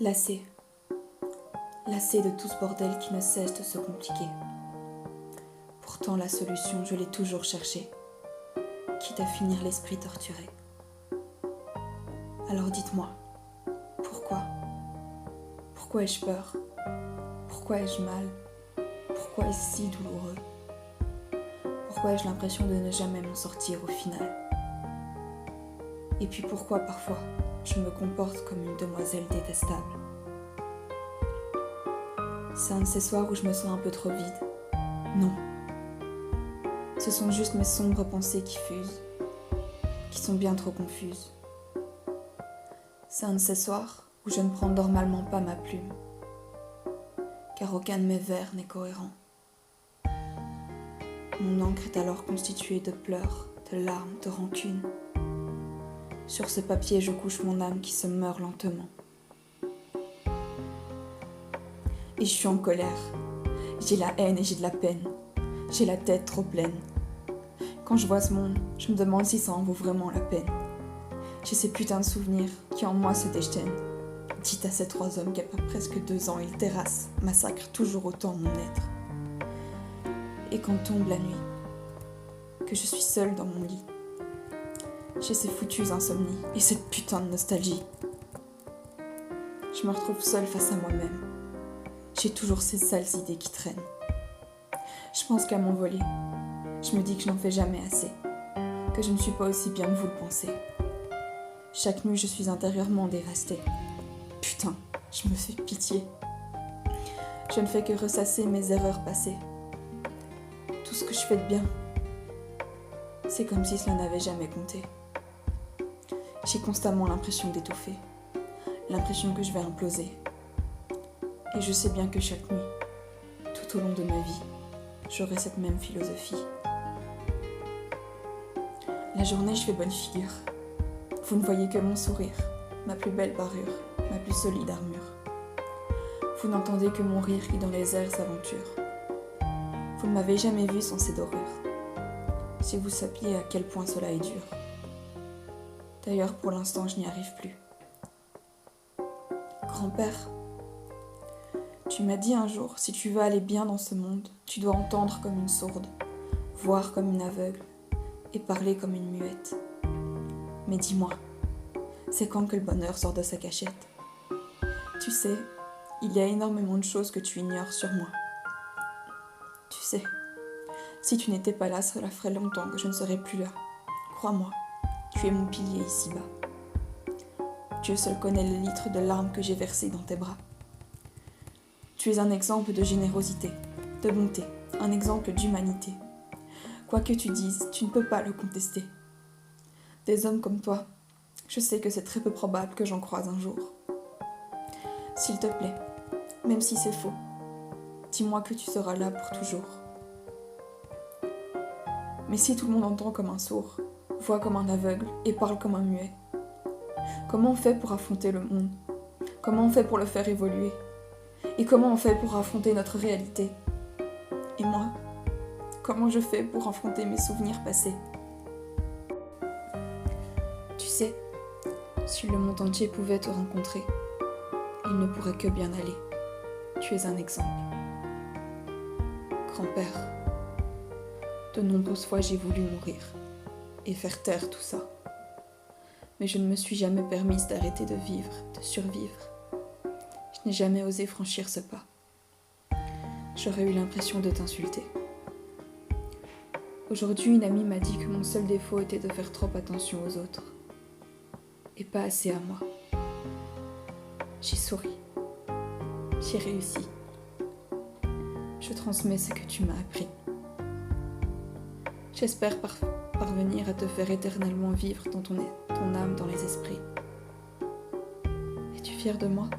Lassée. Lassée de tout ce bordel qui ne cesse de se compliquer. Pourtant la solution, je l'ai toujours cherchée, quitte à finir l'esprit torturé. Alors dites-moi, pourquoi ? Pourquoi ai-je peur ? Pourquoi ai-je mal ? Pourquoi est-ce si douloureux ? Pourquoi ai-je l'impression de ne jamais m'en sortir au final ? Et puis pourquoi parfois je me comporte comme une demoiselle détestable ? C'est un de ces soirs où je me sens un peu trop vide. Non. Ce sont juste mes sombres pensées qui fusent, qui sont bien trop confuses. C'est un de ces soirs où je ne prends normalement pas ma plume, car aucun de mes vers n'est cohérent. Mon encre est alors constituée de pleurs, de larmes, de rancune. Sur ce papier, je couche mon âme qui se meurt lentement. Et je suis en colère. J'ai la haine et j'ai de la peine. J'ai la tête trop pleine. Quand je vois ce monde, je me demande si ça en vaut vraiment la peine. J'ai ces putains de souvenirs qui en moi se déchaînent. Dites à ces trois hommes qu'après presque 2 ans, ils terrassent, massacrent toujours autant mon être. Et quand tombe la nuit, que je suis seule dans mon lit, j'ai ces foutues insomnies et cette putain de nostalgie. Je me retrouve seule face à moi-même. J'ai toujours ces sales idées qui traînent. Je pense qu'à m'envoler. Je me dis que je n'en fais jamais assez, que je ne suis pas aussi bien que vous le pensez. Chaque nuit, je suis intérieurement dévastée. Putain, je me fais pitié. Je ne fais que ressasser mes erreurs passées. Tout ce que je fais de bien, c'est comme si cela n'avait jamais compté. J'ai constamment l'impression d'étouffer, l'impression que je vais imploser. Et je sais bien que chaque nuit, tout au long de ma vie, j'aurai cette même philosophie. La journée, je fais bonne figure. Vous ne voyez que mon sourire, ma plus belle parure, ma plus solide armure. Vous n'entendez que mon rire qui dans les airs s'aventure. Vous ne m'avez jamais vu sans ces dorures. Si vous saviez à quel point cela est dur. D'ailleurs, pour l'instant, je n'y arrive plus. Grand-père, tu m'as dit un jour, si tu veux aller bien dans ce monde, tu dois entendre comme une sourde, voir comme une aveugle et parler comme une muette. Mais dis-moi, c'est quand que le bonheur sort de sa cachette ? Tu sais, il y a énormément de choses que tu ignores sur moi. Tu sais, si tu n'étais pas là, cela ferait longtemps que je ne serais plus là. Crois-moi, tu es mon pilier ici-bas. Dieu seul connaît les litres de larmes que j'ai versées dans tes bras. Tu es un exemple de générosité, de bonté, un exemple d'humanité. Quoi que tu dises, tu ne peux pas le contester. Des hommes comme toi, je sais que c'est très peu probable que j'en croise un jour. S'il te plaît, même si c'est faux, dis-moi que tu seras là pour toujours. Mais si tout le monde entend comme un sourd, voit comme un aveugle et parle comme un muet, comment on fait pour affronter le monde ? Comment on fait pour le faire évoluer ? Et comment on fait pour affronter notre réalité ? Et moi, comment je fais pour affronter mes souvenirs passés ? Tu sais, si le monde entier pouvait te rencontrer, il ne pourrait que bien aller. Tu es un exemple. Grand-père, de nombreuses fois j'ai voulu mourir et faire taire tout ça. Mais je ne me suis jamais permise d'arrêter de vivre, de survivre. Je n'ai jamais osé franchir ce pas. J'aurais eu l'impression de t'insulter. Aujourd'hui, une amie m'a dit que mon seul défaut était de faire trop attention aux autres. Et pas assez à moi. J'ai souri. J'ai réussi. Je transmets ce que tu m'as appris. J'espère parvenir à te faire éternellement vivre dans ton âme, dans les esprits. Es-tu fier de moi ?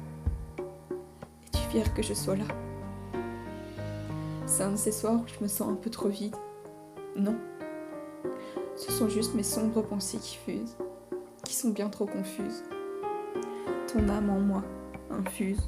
Es-tu fier que je sois là ? C'est un de ces soirs où je me sens un peu trop vide. Non. Ce sont juste mes sombres pensées qui fusent, qui sont bien trop confuses. Ton âme en moi infuse.